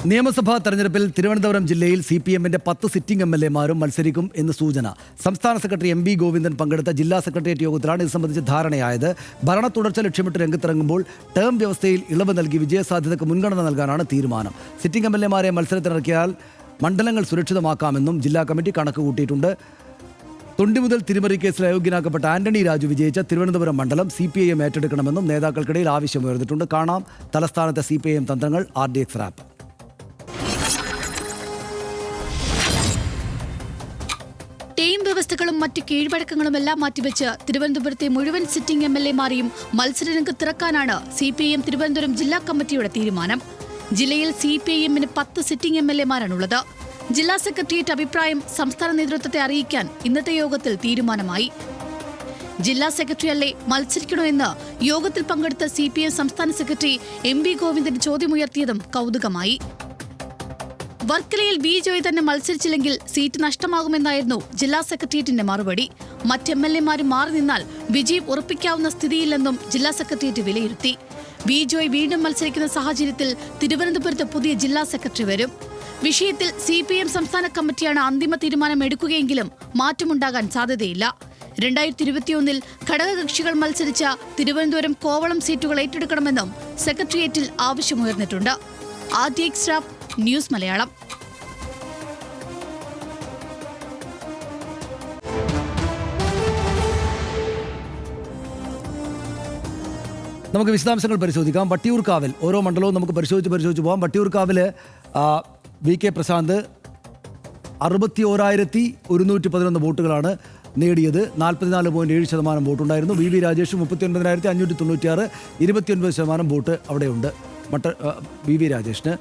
നിയമസഭാ തെരഞ്ഞെടുപ്പിൽ തിരുവനന്തപുരം ജില്ലയിൽ CPM-ന്റെ 10 സിറ്റിംഗ് MLA-മാരും മത്സരിക്കും എന്ന് സൂചന. സംസ്ഥാന സെക്രട്ടറി MV ഗോവിന്ദൻ പങ്കെടുത്ത ജില്ലാ സെക്രട്ടേറിയറ്റ് യോഗത്തിലാണ് ഇത് സംബന്ധിച്ച് ധാരണയായത്. ഭരണ തുടർച്ച ലക്ഷ്യമിട്ട് രംഗത്തിറങ്ങുമ്പോൾ ടേം വ്യവസ്ഥയിൽ ഇളവ് നൽകി വിജയസാധ്യതയ്ക്ക് മുൻഗണന നൽകാനാണ് തീരുമാനം. സിറ്റിംഗ് MLA-മാരെ മത്സരത്തിനിറക്കിയാൽ മണ്ഡലങ്ങൾ സുരക്ഷിതമാക്കാമെന്നും ജില്ലാ കമ്മിറ്റി കണക്ക് കൂട്ടിയിട്ടുണ്ട്. തൊണ്ടി മുതൽ തിരിമറി കേസിൽ അയോഗ്യനാക്കപ്പെട്ട ആന്റണി രാജു വിജയിച്ച തിരുവനന്തപുരം മണ്ഡലം CPIM ഏറ്റെടുക്കണമെന്നും നേതാക്കൾക്കിടയിൽ ആവശ്യമുയർന്നിട്ടുണ്ട്. കാണാം തലസ്ഥാനത്തെ CPIM തന്ത്രങ്ങൾ. RDX rap. ടീം വ്യവസ്ഥകളും മറ്റ് കീഴ്വഴക്കങ്ങളും എല്ലാം മാറ്റിവെച്ച് തിരുവനന്തപുരത്തെ മുഴുവൻ സിറ്റിംഗ് MLA-മാരെയും മത്സരരംഗത്തിറക്കാനാണ് CPIM തിരുവനന്തപുരം ജില്ലാ കമ്മിറ്റിയുടെ തീരുമാനം. ജില്ലയിൽ CPIM-ന് 10 സിറ്റിംഗ് MLA-മാരാണുള്ളത്. ജില്ലാ സെക്രട്ടേറിയറ്റ് അഭിപ്രായം സംസ്ഥാന നേതൃത്വത്തെ അറിയിക്കാൻ ഇന്നത്തെ യോഗത്തിൽ തീരുമാനമായി. ജില്ലാ സെക്രട്ടറി അല്ലേ മത്സരിക്കണോ എന്ന് യോഗത്തിൽ പങ്കെടുത്ത CPIM സംസ്ഥാന സെക്രട്ടറി MV ഗോവിന്ദൻ ചോദ്യമുയർത്തിയതും കൗതുകമായി. വർക്കലയിൽ V ജോയ് തന്നെ മത്സരിച്ചില്ലെങ്കിൽ സീറ്റ് നഷ്ടമാകുമെന്നായിരുന്നു ജില്ലാ സെക്രട്ടേറിയറ്റിന്റെ മറുപടി. മറ്റ് MLA-മാരും മാറി നിന്നാൽ വിജയം ഉറപ്പിക്കാവുന്ന സ്ഥിതിയില്ലെന്നും ജില്ലാ സെക്രട്ടേറിയറ്റ് വിലയിരുത്തി. V ജോയ് വീണ്ടും മത്സരിക്കുന്ന സാഹചര്യത്തിൽ തിരുവനന്തപുരത്ത് പുതിയ ജില്ലാ സെക്രട്ടറി വരും. വിഷയത്തിൽ CPIM സംസ്ഥാന കമ്മിറ്റിയാണ് അന്തിമ തീരുമാനം എടുക്കുകയെങ്കിലും മാറ്റമുണ്ടാകാൻ സാധ്യതയില്ല. 2021-ൽ ഘടകകക്ഷികൾ മത്സരിച്ച തിരുവനന്തപുരം കോവളം സീറ്റുകൾ ഏറ്റെടുക്കണമെന്നും സെക്രട്ടേറിയറ്റിൽ ആവശ്യമുയർന്നിട്ടുണ്ട്. RDX റാപ്പ്, ന്യൂസ് മലയാളം. നമുക്ക് വിശദാംശങ്ങൾ പരിശോധിക്കാം. വട്ടിയൂർക്കാവിൽ ഓരോ മണ്ഡലവും നമുക്ക് പരിശോധിച്ച് പോകാം. വട്ടിയൂർക്കാവിൽ VK പ്രശാന്ത് 61,111 വോട്ടുകളാണ് നേടിയത്. 44.7% വോട്ടുണ്ടായിരുന്നു. VV രാജേഷ് 39,596, 29% വോട്ട് അവിടെയുണ്ട്. VV രാജേഷിന്.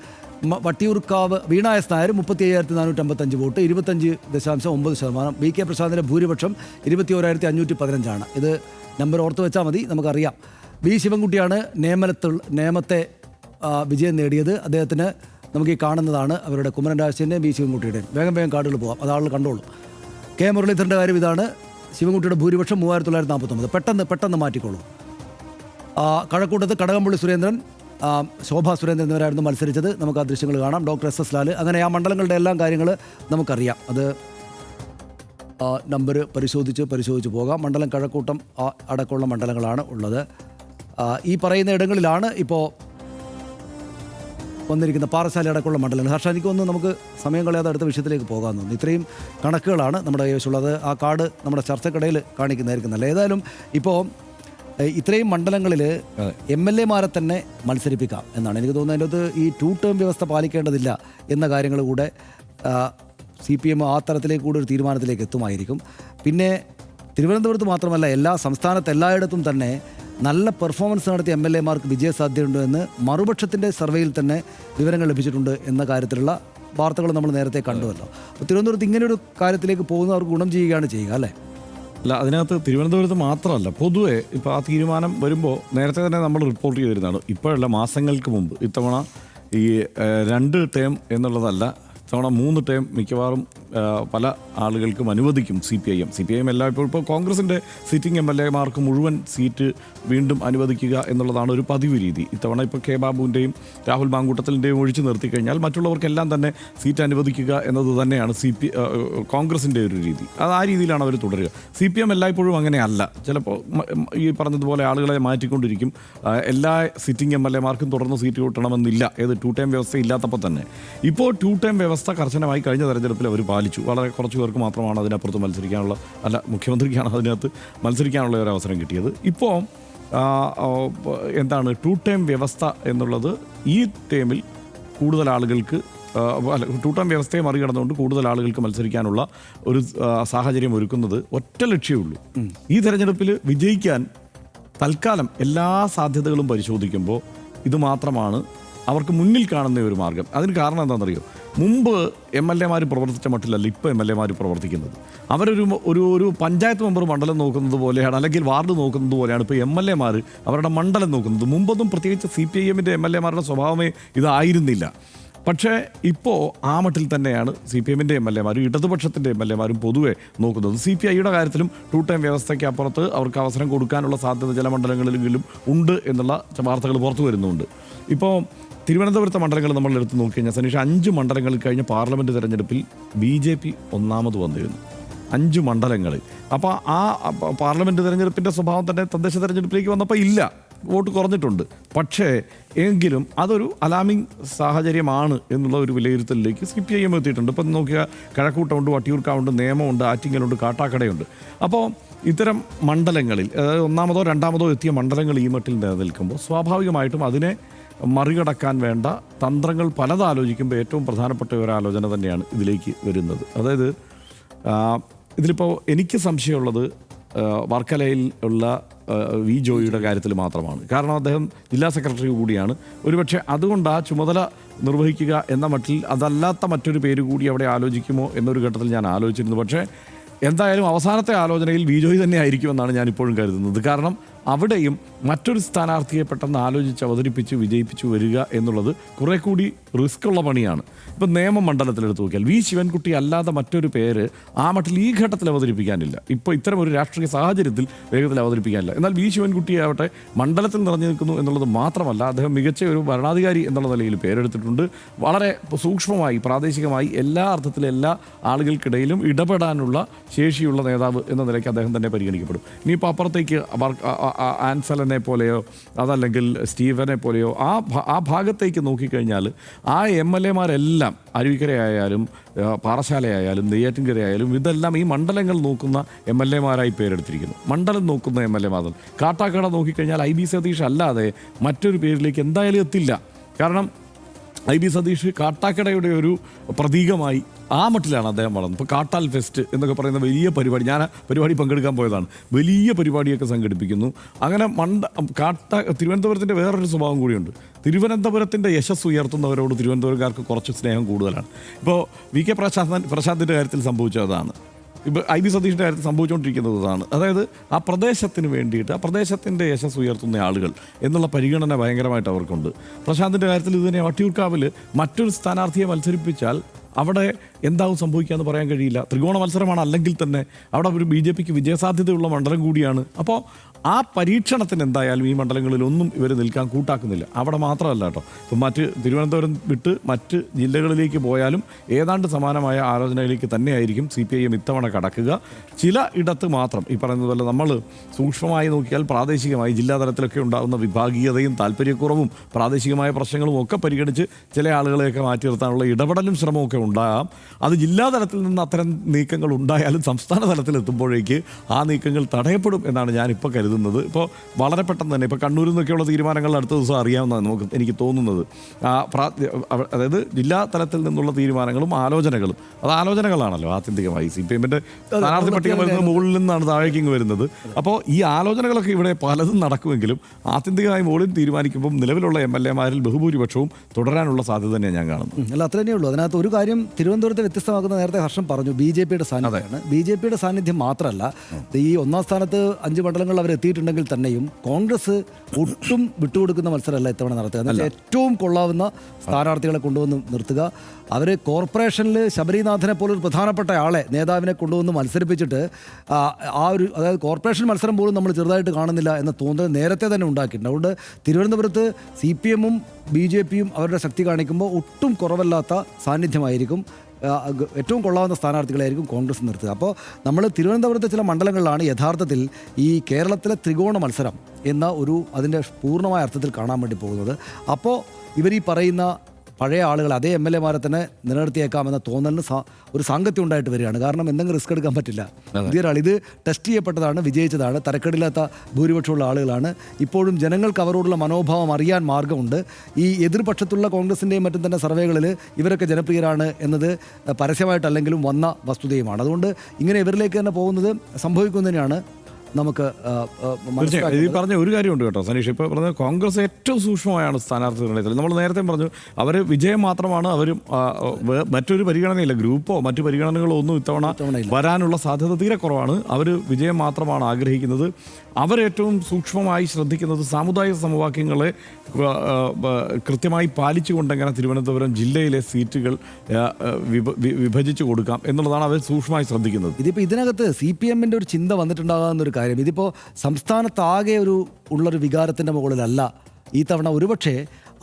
വട്ടിയൂർക്കാവ് വീണ എസ് നായർ 35,455 വോട്ട്, 25.9%. VK പ്രശാന്തിൻ്റെ ഭൂരിപക്ഷം 21,515 ഇത് നമ്പർ ഓർത്ത് വെച്ചാൽ മതി, നമുക്കറിയാം. V ശിവൻകുട്ടിയാണ് നേമത്തെ വിജയം നേടിയത്. അദ്ദേഹത്തിന് നമുക്ക് ഈ കാണുന്നതാണ് അവരുടെ കുമ്മനം രാജശേഖരൻ്റെ V ശിവൻകുട്ടിയുടെ. വേഗം കാർഡുകൾ പോകാം, അതാളുകൾ കണ്ടോളൂ. K മുരളീധരൻ്റെ കാര്യം ഇതാണ്. ശിവൻകുട്ടിയുടെ ഭൂരിപക്ഷം 3,949. പെട്ടെന്ന് മാറ്റിക്കോളൂ. കഴക്കൂട്ടത്ത് കടകംപള്ളി സുരേന്ദ്രൻ, ശോഭാ സുരേന്ദ്രൻ എന്നിവരായിരുന്നു മത്സരിച്ചത്. നമുക്ക് ആ ദൃശ്യങ്ങൾ കാണാം. Doctor SS Lal. അങ്ങനെ ആ മണ്ഡലങ്ങളുടെ എല്ലാം കാര്യങ്ങൾ നമുക്കറിയാം. അത് നമ്പർ പരിശോധിച്ച് പോകാം. മണ്ഡലം കഴക്കൂട്ടം അടക്കമുള്ള മണ്ഡലങ്ങളാണ് ഉള്ളത്. ഈ പറയുന്ന ഇടങ്ങളിലാണ് ഇപ്പോൾ വന്നിരിക്കുന്ന പാറശാല അടക്കമുള്ള മണ്ഡലങ്ങൾ. ഹർഷ, എനിക്കൊന്ന് നമുക്ക് സമയം കളയാതെ അടുത്ത വിഷയത്തിലേക്ക് പോകാമെന്ന് തോന്നുന്നു. ഇത്രയും കണക്കുകളാണ് നമ്മുടെ കൈവശമുള്ളത്. ആ കാർഡ് നമ്മുടെ ചർച്ചക്കിടയിൽ കാണിക്കുന്നതായിരിക്കും നല്ല. ഏതായാലും ഇപ്പോൾ ഇത്രയും മണ്ഡലങ്ങളിൽ MLA-മാരെ തന്നെ മത്സരിപ്പിക്കാം എന്നാണ് എനിക്ക് തോന്നുന്നത്. അതിൻ്റെ അകത്ത് ഈ 2 ടേം വ്യവസ്ഥ പാലിക്കേണ്ടതില്ല എന്ന കാര്യങ്ങൾ കൂടെ CPM ആ തരത്തിലേക്ക് കൂടെ ഒരു തീരുമാനത്തിലേക്ക് എത്തുമായിരിക്കും. പിന്നെ തിരുവനന്തപുരത്ത് മാത്രമല്ല, സംസ്ഥാനത്ത് എല്ലായിടത്തും തന്നെ നല്ല പെർഫോമൻസ് നടത്തിയ MLA-മാർക്ക് വിജയസാധ്യതയുണ്ട് എന്ന് മറുപക്ഷത്തിൻ്റെ സർവേയിൽ തന്നെ വിവരങ്ങൾ ലഭിച്ചിട്ടുണ്ട് എന്ന കാര്യത്തിലുള്ള വാർത്തകൾ നമ്മൾ നേരത്തെ കണ്ടുവല്ലോ. അപ്പോൾ തിരുവനന്തപുരത്ത് ഇങ്ങനെയൊരു കാര്യത്തിലേക്ക് പോകുന്നവർക്ക് ഗുണം ചെയ്യുകയാണ് ചെയ്യുക അല്ലേ? അല്ല, അതിനകത്ത് തിരുവനന്തപുരത്ത് മാത്രമല്ല, പൊതുവെ ഇപ്പോൾ ആ തീരുമാനം വരുമ്പോൾ നേരത്തെ തന്നെ നമ്മൾ റിപ്പോർട്ട് ചെയ്തിരുന്നതാണ്. ഇപ്പോഴല്ല, മാസങ്ങൾക്ക് മുമ്പ്. ഇത്തവണ ഈ 2 ടേം എന്നുള്ളതല്ല, ഇത്തവണ 3 ടേം മിക്കവാറും പല ആളുകൾക്കും അനുവദിക്കും CPIM എല്ലാം. ഇപ്പോൾ കോൺഗ്രസിൻ്റെ സിറ്റിംഗ് MLA-മാർക്ക് മുഴുവൻ സീറ്റ് വീണ്ടും അനുവദിക്കുക എന്നുള്ളതാണ് ഒരു പതിവ് രീതി. ഇത്തവണ ഇപ്പോൾ K ബാബുവിൻ്റെയും രാഹുൽ മാങ്കൂട്ടത്തിൻ്റെയും ഒഴിച്ചു നിർത്തിക്കഴിഞ്ഞാൽ മറ്റുള്ളവർക്കെല്ലാം തന്നെ സീറ്റ് അനുവദിക്കുക എന്നത് തന്നെയാണ് കോൺഗ്രസിൻ്റെ ഒരു രീതി. അത് ആ രീതിയിലാണ് അവർ തുടരുക. CPM എല്ലായ്പ്പോഴും അങ്ങനെയല്ല. ചിലപ്പോൾ ഈ പറഞ്ഞതുപോലെ ആളുകളെ മാറ്റിക്കൊണ്ടിരിക്കും. എല്ലാ സിറ്റിംഗ് MLA-മാർക്കും തുടർന്ന് സീറ്റ് കിട്ടണമെന്നില്ല. 2 ടേം വ്യവസ്ഥ ഇല്ലാത്തപ്പോൾ തന്നെ ഇപ്പോൾ 2 ടേം വ്യവസ്ഥ കർശനമായി കഴിഞ്ഞ തെരഞ്ഞെടുപ്പിൽ അവർ പാലിച്ചു. വളരെ കുറച്ച് പേർക്ക് മാത്രമാണ് അതിനപ്പുറത്ത് മുഖ്യമന്ത്രിക്കാണ് അതിനകത്ത് മത്സരിക്കാനുള്ള ഒരു അവസരം കിട്ടിയത്. ഇപ്പോൾ എന്താണ് 2 ടേം വ്യവസ്ഥ എന്നുള്ളത് ഈ ടേമിൽ കൂടുതൽ ആളുകൾക്ക് 2 ടേം വ്യവസ്ഥയെ മറികടന്നുകൊണ്ട് കൂടുതൽ ആളുകൾക്ക് മത്സരിക്കാനുള്ള ഒരു സാഹചര്യം ഒരുക്കുന്നത് ഒറ്റ ലക്ഷ്യമുള്ളൂ. ഈ തെരഞ്ഞെടുപ്പിൽ വിജയിക്കാൻ തൽക്കാലം എല്ലാ സാധ്യതകളും പരിശോധിക്കുമ്പോൾ ഇത് മാത്രമാണ് അവർക്ക് മുന്നിൽ കാണുന്ന ഒരു മാർഗം. അതിന് കാരണം എന്താണെന്നറിയോ? മുമ്പ് MLA-മാർ പ്രവർത്തിച്ച മട്ടിലല്ല ഇപ്പോൾ MLA-മാർ പ്രവർത്തിക്കുന്നത്. ഒരു പഞ്ചായത്ത് മെമ്പർ മണ്ഡലം നോക്കുന്നത് പോലെയാണ്, അല്ലെങ്കിൽ വാർഡ് നോക്കുന്നത് പോലെയാണ് ഇപ്പോൾ MLA-മാർ അവരുടെ മണ്ഡലം നോക്കുന്നത്. മുമ്പൊന്നും പ്രത്യേകിച്ച് CPIM-ന്റെ MLA-മാരുടെ സ്വഭാവമേ ഇതായിരുന്നില്ല. പക്ഷേ ഇപ്പോൾ ആ മട്ടിൽ തന്നെയാണ് CPM-ന്റെ MLA-മാരും ഇടതുപക്ഷത്തിൻ്റെ MLA-മാരും പൊതുവെ നോക്കുന്നത്. CPI-യുടെ കാര്യത്തിലും 2 ടേം വ്യവസ്ഥയ്ക്ക് അപ്പുറത്ത് അവർക്ക് അവസരം കൊടുക്കാനുള്ള സാധ്യത ചില മണ്ഡലങ്ങളിലെങ്കിലും ഉണ്ട് എന്നുള്ള വാർത്തകൾ പുറത്തു വരുന്നുണ്ട്. ഇപ്പോൾ തിരുവനന്തപുരത്തെ മണ്ഡലങ്ങൾ നമ്മൾ എടുത്ത് നോക്കിക്കഴിഞ്ഞാൽ സനീഷ് 5 മണ്ഡലങ്ങളിൽ കഴിഞ്ഞ പാർലമെൻറ്റ് തെരഞ്ഞെടുപ്പിൽ BJP ഒന്നാമത് വന്നിരുന്നു 5 മണ്ഡലങ്ങളിൽ. അപ്പോൾ ആ പാർലമെൻറ്റ് തെരഞ്ഞെടുപ്പിൻ്റെ സ്വഭാവം തന്നെ തദ്ദേശ തെരഞ്ഞെടുപ്പിലേക്ക് വന്നപ്പോൾ ഇല്ല, വോട്ട് കുറഞ്ഞിട്ടുണ്ട്. പക്ഷേ എങ്കിലും അതൊരു അലാമിങ് സാഹചര്യമാണ് എന്നുള്ള ഒരു വിലയിരുത്തലിലേക്ക് CPIM എത്തിയിട്ടുണ്ട്. ഇപ്പം നോക്കിയാൽ കഴക്കൂട്ടമുണ്ട്, വട്ടിയൂർക്കാവുണ്ട്, നേമമുണ്ട്, ആറ്റിങ്ങലുണ്ട്, കാട്ടാക്കടയുണ്ട്. അപ്പോൾ ഇത്തരം മണ്ഡലങ്ങളിൽ, അതായത് ഒന്നാമതോ രണ്ടാമതോ എത്തിയ മണ്ഡലങ്ങൾ ഈ മട്ടിൽ നിലനിൽക്കുമ്പോൾ സ്വാഭാവികമായിട്ടും അതിനെ മറികടക്കാൻ വേണ്ട തന്ത്രങ്ങൾ പലത് ആലോചിക്കുമ്പോൾ ഏറ്റവും പ്രധാനപ്പെട്ട ഒരു ആലോചന തന്നെയാണ് ഇതിലേക്ക് വരുന്നത്. അതായത് ഇതിലിപ്പോൾ എനിക്ക് സംശയമുള്ളത് വർക്കലയിൽ ഉള്ള വി ജോയിയുടെ കാര്യത്തിൽ മാത്രമാണ്. കാരണം അദ്ദേഹം ജില്ലാ സെക്രട്ടറി കൂടിയാണ്. ഒരുപക്ഷെ അതുകൊണ്ട് ആ ചുമതല നിർവഹിക്കുക എന്ന മട്ടിൽ അതല്ലാത്ത മറ്റൊരു പേര് കൂടി അവിടെ ആലോചിക്കുമോ എന്നൊരു ഘട്ടത്തിൽ ഞാൻ ആലോചിച്ചിരുന്നു. പക്ഷേ എന്തായാലും അവസാനത്തെ ആലോചനയിൽ വി ജോയി തന്നെ ആയിരിക്കുമെന്നാണ് ഞാനിപ്പോഴും കരുതുന്നത്. കാരണം അവിടെയും മറ്റൊരു സ്ഥാനാർത്ഥിയെ പെട്ടെന്ന് ആലോചിച്ച് അവതരിപ്പിച്ച് വിജയിപ്പിച്ചു വരിക എന്നുള്ളത് കുറേ കൂടി റിസ്ക് ഉള്ള പണിയാണ്. ഇപ്പം നേമം മണ്ഡലത്തിലെടുത്ത് നോക്കിയാൽ വി ശിവൻകുട്ടി അല്ലാതെ മറ്റൊരു പേര് ആ മട്ടിൽ ഈ ഘട്ടത്തിൽ അവതരിപ്പിക്കാനില്ല. ഇപ്പോൾ ഇത്തരം ഒരു രാഷ്ട്രീയ സാഹചര്യത്തിൽ വേഗത്തിൽ അവതരിപ്പിക്കാനില്ല. എന്നാൽ വി ശിവൻകുട്ടിയാവട്ടെ മണ്ഡലത്തിൽ നിറഞ്ഞു നിൽക്കുന്നു എന്നുള്ളത് മാത്രമല്ല, അദ്ദേഹം മികച്ച ഒരു ഭരണാധികാരി എന്നുള്ള നിലയിൽ പേരെടുത്തിട്ടുണ്ട്. വളരെ സൂക്ഷ്മമായി പ്രാദേശികമായി എല്ലാ അർത്ഥത്തിലും എല്ലാ ആളുകൾക്കിടയിലും ഇടപെടാനുള്ള ശേഷിയുള്ള നേതാവ് എന്ന നിലയ്ക്ക് അദ്ദേഹം തന്നെ പരിഗണിക്കപ്പെടും. ഇനിയിപ്പോൾ അപ്പുറത്തേക്ക് ആൻസലനെ പോലെയോ അതല്ലെങ്കിൽ സ്റ്റീവനെ പോലെയോ ആ ഭാഗത്തേക്ക് നോക്കിക്കഴിഞ്ഞാൽ ആ MLA-മാരെല്ലാം അരുവിക്കരയായാലും പാറശാലയായാലും നെയ്യാറ്റിൻകരയായാലും ഇതെല്ലാം ഈ മണ്ഡലങ്ങൾ നോക്കുന്ന MLA-മാരായി പേരെടുത്തിരിക്കുന്നു. മണ്ഡലം നോക്കുന്ന MLA-മാർ. കാട്ടാക്കട നോക്കിക്കഴിഞ്ഞാൽ IB സതീഷ് അല്ലാതെ മറ്റൊരു പേരിലേക്ക് എന്തായാലും എത്തില്ല. കാരണം IB സതീഷ് കാട്ടാക്കടയുടെ ഒരു പ്രതീകമായി ആ മട്ടിലാണ് അദ്ദേഹം വളർന്നത്. ഇപ്പോൾ കാട്ടാൽ ഫെസ്റ്റ് എന്നൊക്കെ പറയുന്ന വലിയ പരിപാടി, ഞാൻ പരിപാടി പങ്കെടുക്കാൻ പോയതാണ്, വലിയ പരിപാടിയൊക്കെ സംഘടിപ്പിക്കുന്നു. അങ്ങനെ തിരുവനന്തപുരത്തിൻ്റെ വേറൊരു സ്വഭാവം കൂടിയുണ്ട്. തിരുവനന്തപുരത്തിൻ്റെ യശസ് ഉയർത്തുന്നവരോട് തിരുവനന്തപുരക്കാർക്ക് കുറച്ച് സ്നേഹം കൂടുതലാണ്. ഇപ്പോൾ VK പ്രശാന്തിൻ്റെ കാര്യത്തിൽ സംഭവിച്ചതാണ്. ഇപ്പോൾ IB സതീഷിൻ്റെ കാര്യത്തിൽ സംഭവിച്ചുകൊണ്ടിരിക്കുന്നതാണ്. അതായത് ആ പ്രദേശത്തിന് വേണ്ടിയിട്ട് ആ പ്രദേശത്തിൻ്റെ യശസ് ഉയർത്തുന്ന ആളുകൾ എന്നുള്ള പരിഗണന ഭയങ്കരമായിട്ട് അവർക്കുണ്ട്. പ്രശാന്തിൻ്റെ കാര്യത്തിൽ ഇത് തന്നെ. വട്ടിയൂർക്കാവിൽ മറ്റൊരു സ്ഥാനാർത്ഥിയെ മത്സരിപ്പിച്ചാൽ അവിടെ എന്താവും സംഭവിക്കുക എന്ന് പറയാൻ കഴിയില്ല. ത്രികോണ മത്സരമാണ്. അല്ലെങ്കിൽ തന്നെ അവിടെ ഒരു BJPക്ക് വിജയസാധ്യതയുള്ള മണ്ഡലം കൂടിയാണ്. അപ്പോൾ ആ പരീക്ഷണത്തിന് എന്തായാലും ഈ മണ്ഡലങ്ങളിലൊന്നും ഇവർ നിൽക്കാൻ കൂട്ടാക്കുന്നില്ല. അവിടെ മാത്രമല്ല കേട്ടോ, ഇപ്പം മറ്റ് തിരുവനന്തപുരം വിട്ട് മറ്റ് ജില്ലകളിലേക്ക് പോയാലും ഏതാണ്ട് സമാനമായ ആലോചനയിലേക്ക് തന്നെയായിരിക്കും CPIM ഇത്തവണ കടക്കുക. ചില ഇടത്ത് മാത്രം ഈ പറയുന്നത് പോലെ നമ്മൾ സൂക്ഷ്മമായി നോക്കിയാൽ പ്രാദേശികമായി ജില്ലാതലത്തിലൊക്കെ ഉണ്ടാകുന്ന വിഭാഗീയതയും താല്പര്യക്കുറവും പ്രാദേശികമായ പ്രശ്നങ്ങളും ഒക്കെ പരിഗണിച്ച് ചില ആളുകളെയൊക്കെ മാറ്റി നിർത്താനുള്ള ഇടപെടലും ശ്രമമൊക്കെ ഉണ്ടാകാം. അത് ജില്ലാതലത്തിൽ നിന്ന് അത്തരം നീക്കങ്ങൾ ഉണ്ടായാലും സംസ്ഥാന തലത്തിലെത്തുമ്പോഴേക്ക് ആ നീക്കങ്ങൾ തടയപ്പെടും എന്നാണ് ഞാനിപ്പോൾ കരുതുന്നത്. ഇപ്പോൾ വളരെ പെട്ടെന്ന് തന്നെ ഇപ്പോൾ കണ്ണൂരിൽ നിന്നൊക്കെയുള്ള തീരുമാനങ്ങൾ അടുത്ത ദിവസം അറിയാവുന്നതാണ് എനിക്ക് തോന്നുന്നത്. അതായത് ജില്ലാ തലത്തിൽ നിന്നുള്ള തീരുമാനങ്ങളും ആലോചനകളും, അത് ആലോചനകളാണല്ലോ ആത്യന്തികമായി. CPIM-ന്റെ സ്ഥാനാർത്ഥി പട്ടിക വരുന്നത് മുകളിൽ നിന്നാണ് താഴേക്ക് വരുന്നത്. അപ്പോൾ ഈ ആലോചനകളൊക്കെ ഇവിടെ പലതും നടക്കുമെങ്കിലും ആത്യന്തികമായി മുകളിൽ തീരുമാനിക്കുമ്പോൾ നിലവിലുള്ള MLA-മാരിൽ ബഹുഭൂരിപക്ഷവും തുടരാനുള്ള സാധ്യത തന്നെയാണ് ഞാൻ കാണുന്നത്. അല്ല, അത്ര തന്നെയുള്ളൂ. അതിനകത്ത് ഒരു കാര്യം തിരുവനന്തപുരത്തെ വ്യത്യസ്തമാക്കുന്ന, നേരത്തെ ഹർഷം പറഞ്ഞു, BJPയുടെ സാന്നിധ്യമാണ്. BJPയുടെ സാന്നിധ്യം മാത്രമല്ല, ഈ ഒന്നാം സ്ഥാനത്ത് 5 മണ്ഡലങ്ങൾ അവർ എത്തിയിട്ടുണ്ടെങ്കിൽ തന്നെയും കോൺഗ്രസ് ഒട്ടും വിട്ടുകൊടുക്കുന്ന മത്സരമല്ല ഇത്തവണ നടത്തുക. എന്നാൽ ഏറ്റവും കൊള്ളാവുന്ന സ്ഥാനാർത്ഥികളെ കൊണ്ടുവന്ന് നിർത്തുക. അവർ കോർപ്പറേഷനിൽ ശബരിനാഥനെ പോലൊരു പ്രധാനപ്പെട്ട ആളെ, നേതാവിനെ കൊണ്ടുവന്ന് മത്സരിപ്പിച്ചിട്ട് അതായത് കോർപ്പറേഷൻ മത്സരം പോലും നമ്മൾ ചെറുതായിട്ട് കാണുന്നില്ല എന്ന തോന്നൽ നേരത്തെ തന്നെ ഉണ്ടാക്കിയിട്ടുണ്ട്. അതുകൊണ്ട് തിരുവനന്തപുരത്ത് CPM-ഉം BJP-യും അവരുടെ ശക്തി കാണിക്കുമ്പോൾ ഒട്ടും കുറവല്ലാത്ത സാന്നിധ്യമായിരിക്കും. ഏറ്റവും കൊള്ളാവുന്ന സ്ഥാനാർത്ഥികളായിരിക്കും കോൺഗ്രസ് നിർത്തുക. അപ്പോൾ നമ്മൾ തിരുവനന്തപുരത്തെ ചില മണ്ഡലങ്ങളിലാണ് യഥാർത്ഥത്തിൽ ഈ കേരളത്തിലെ ത്രികോണ മത്സരം എന്ന അതിൻ്റെ പൂർണ്ണമായ അർത്ഥത്തിൽ കാണാൻ വേണ്ടി പോകുന്നത്. അപ്പോൾ ഇവർ ഈ പറയുന്ന പഴയ ആളുകൾ അതേ MLA-മാരെ തന്നെ നിലനിർത്തിയേക്കാമെന്ന തോന്നലിന് ഒരു സാങ്കത്യം ഉണ്ടായിട്ട് വരികയാണ്. കാരണം എന്തെങ്കിലും റിസ്ക് എടുക്കാൻ പറ്റില്ല. പുതിയൊരാൾ ഇത് ടെസ്റ്റ് ചെയ്യപ്പെട്ടതാണ്, വിജയിച്ചതാണ്, തരക്കേടില്ലാത്ത ഭൂരിപക്ഷമുള്ള ആളുകളാണ്. ഇപ്പോഴും ജനങ്ങൾക്ക് അവരോടുള്ള മനോഭാവം അറിയാൻ മാർഗമുണ്ട്. ഈ എതിർപക്ഷത്തുള്ള കോൺഗ്രസിൻ്റെയും മറ്റും തന്നെ സർവേകളിൽ ഇവരൊക്കെ ജനപ്രിയരാണ് എന്നത് പരസ്യമായിട്ടല്ലെങ്കിലും വന്ന വസ്തുതയുമാണ്. അതുകൊണ്ട് ഇങ്ങനെ ഇവരിലേക്ക് തന്നെ പോകുന്നത് സംഭവിക്കുന്നതിനാണ് നമുക്ക് ഈ പറഞ്ഞ ഒരു കാര്യമുണ്ട് കേട്ടോ സനീഷ്. ഇപ്പോൾ പറഞ്ഞ കോൺഗ്രസ് ഏറ്റവും സൂക്ഷ്മമായാണ് സ്ഥാനാർത്ഥി നിർണ്ണയത്തിൽ. നമ്മൾ നേരത്തെ പറഞ്ഞു അവർ വിജയം മാത്രമാണ്, അവരും മറ്റൊരു പരിഗണനയില്ല, ഗ്രൂപ്പോ മറ്റു പരിഗണനകളോ ഒന്നും ഇത്തവണ വരാനുള്ള സാധ്യത തീരെ കുറവാണ്. അവർ വിജയം മാത്രമാണ് ആഗ്രഹിക്കുന്നത്. അവരേറ്റവും സൂക്ഷ്മമായി ശ്രദ്ധിക്കുന്നത് സാമുദായിക സമവാക്യങ്ങളെ കൃത്യമായി പാലിച്ചുകൊണ്ടെങ്ങനെ തിരുവനന്തപുരം ജില്ലയിലെ സീറ്റുകൾ വിഭജിച്ചു കൊടുക്കാം എന്നുള്ളതാണ് അവർ സൂക്ഷ്മമായി ശ്രദ്ധിക്കുന്നത്. ഇതിപ്പോൾ ഇതിനകത്ത് CPM-ന്റെ ഒരു ചിന്ത വന്നിട്ടുണ്ടാകാവുന്നൊരു കാര്യം, ഇതിപ്പോൾ സംസ്ഥാനത്താകെ ഉള്ളൊരു വികാരത്തിൻ്റെ മുകളിലല്ല ഈ തവണ. ഒരുപക്ഷെ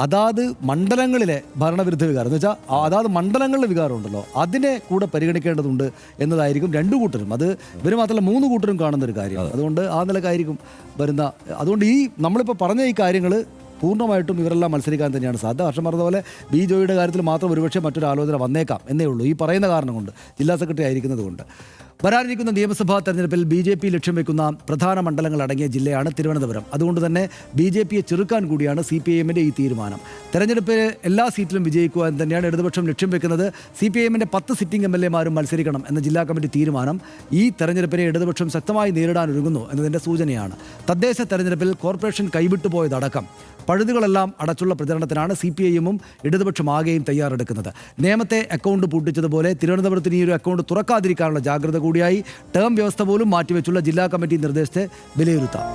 അതാത് മണ്ഡലങ്ങളിലെ ഭരണവിരുദ്ധ വികാരം എന്ന് വെച്ചാൽ അതാത് മണ്ഡലങ്ങളിലെ വികാരം ഉണ്ടല്ലോ അതിനെ കൂടെ പരിഗണിക്കേണ്ടതുണ്ട് എന്നതായിരിക്കും രണ്ടു കൂട്ടരും, അത് ഇവർ മാത്രമല്ല 3 കൂട്ടരും കാണുന്നൊരു കാര്യം. അതുകൊണ്ട് ആ നിലക്കായിരിക്കും അതുകൊണ്ട് ഈ നമ്മളിപ്പോൾ പറഞ്ഞ ഈ കാര്യങ്ങൾ പൂർണ്ണമായിട്ടും ഇവരെല്ലാം മത്സരിക്കാൻ തന്നെയാണ് സാധ്യത. ഹർഷൻ പറഞ്ഞ പോലെ ബി ജോയിയുടെ കാര്യത്തിൽ മാത്രം ഒരുപക്ഷെ മറ്റൊരു ആലോചന വന്നേക്കാം എന്നേ ഉള്ളൂ, ഈ പറയുന്ന കാരണം കൊണ്ട്, ജില്ലാ സെക്രട്ടറി ആയിരിക്കുന്നത് കൊണ്ട്. വരാനിരിക്കുന്ന നിയമസഭാ തെരഞ്ഞെടുപ്പിൽ BJP ലക്ഷ്യം വെക്കുന്ന പ്രധാന മണ്ഡലങ്ങൾ അടങ്ങിയ ജില്ലയാണ് തിരുവനന്തപുരം. അതുകൊണ്ട് തന്നെ BJPയെ ചെറുക്കാൻ കൂടിയാണ് CPIMന്റെ ഈ തീരുമാനം. തെരഞ്ഞെടുപ്പിൽ എല്ലാ സീറ്റിലും വിജയിക്കുവാൻ തന്നെയാണ് ഇടതുപക്ഷം ലക്ഷ്യം വെക്കുന്നത്. CPIMന്റെ 10 സിറ്റിംഗ് MLA-മാരും മത്സരിക്കണം എന്ന ജില്ലാ കമ്മിറ്റി തീരുമാനം ഈ തെരഞ്ഞെടുപ്പിനെ ഇടതുപക്ഷം ശക്തമായി നേരിടാൻ ഒരുങ്ങുന്നു എന്നതിൻ്റെ സൂചനയാണ്. തദ്ദേശ തെരഞ്ഞെടുപ്പിൽ കോർപ്പറേഷൻ കൈവിട്ടുപോയതടക്കം പഴുതുകളെല്ലാം അടച്ചുള്ള പ്രചരണത്തിനാണ് CPIM-ഉം ഇടതുപക്ഷം ആകെയും തയ്യാറെടുക്കുന്നത്. നേമത്തെ അക്കൗണ്ട് പൂട്ടിച്ചതുപോലെ തിരുവനന്തപുരത്തിന് ഈ ഒരു അക്കൗണ്ട് തുറക്കാതിരിക്കാനുള്ള ജാഗ്രത കൂടിയായി ടേം വ്യവസ്ഥ പോലും മാറ്റിവെച്ചുള്ള ജില്ലാ കമ്മിറ്റി നിർദ്ദേശത്തെ വിലയിരുത്താം.